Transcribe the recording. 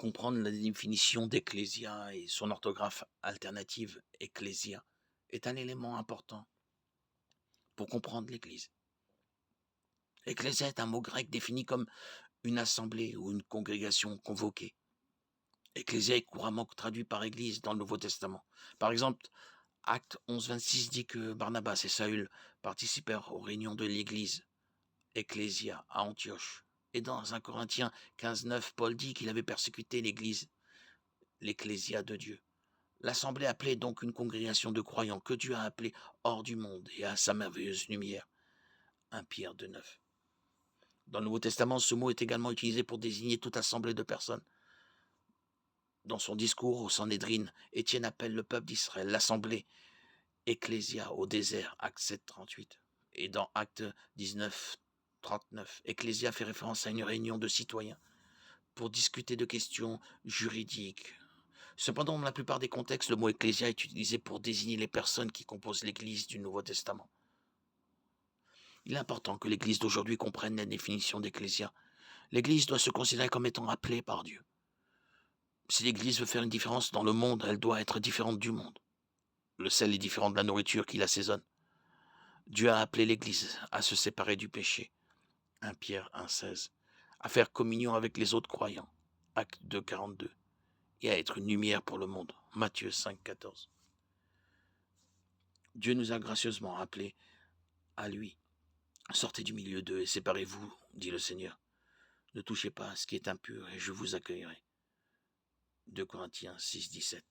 Comprendre la définition d'ecclésia et son orthographe alternative ecclésia est un élément important pour comprendre l'Église. Ecclésia est un mot grec défini comme une assemblée ou une congrégation convoquée. Ecclésia est couramment traduit par Église dans le Nouveau Testament. Par exemple, Acte 11, 26 dit que Barnabas et Saül participèrent aux réunions de l'Église, Ecclésia, à Antioche. Et dans 1 Corinthiens 15, 9, Paul dit qu'il avait persécuté l'Église, l'Ecclésia de Dieu. L'assemblée appelée donc une congrégation de croyants que Dieu a appelés hors du monde et à sa merveilleuse lumière. 1 Pierre 2, 9. Dans le Nouveau Testament, ce mot est également utilisé pour désigner toute assemblée de personnes. Dans son discours au Sanhédrin, Étienne appelle le peuple d'Israël l'assemblée ecclésia au désert, Acte 7, 38. Et dans Acte 19, 39, ecclésia fait référence à une réunion de citoyens pour discuter de questions juridiques. Cependant, dans la plupart des contextes, le mot ecclésia est utilisé pour désigner les personnes qui composent l'Église du Nouveau Testament. Il est important que l'Église d'aujourd'hui comprenne la définition d'ecclésia. L'Église doit se considérer comme étant appelée par Dieu. Si l'Église veut faire une différence dans le monde, elle doit être différente du monde. Le sel est différent de la nourriture qui l'assaisonne. Dieu a appelé l'Église à se séparer du péché. 1 Pierre 1, 16. À faire communion avec les autres croyants. Acte 2, 42. Et à être une lumière pour le monde. Matthieu 5, 14. Dieu nous a gracieusement appelés à lui. Sortez du milieu d'eux et séparez-vous, dit le Seigneur. Ne touchez pas à ce qui est impur et je vous accueillerai. 2 Corinthiens 6, 17.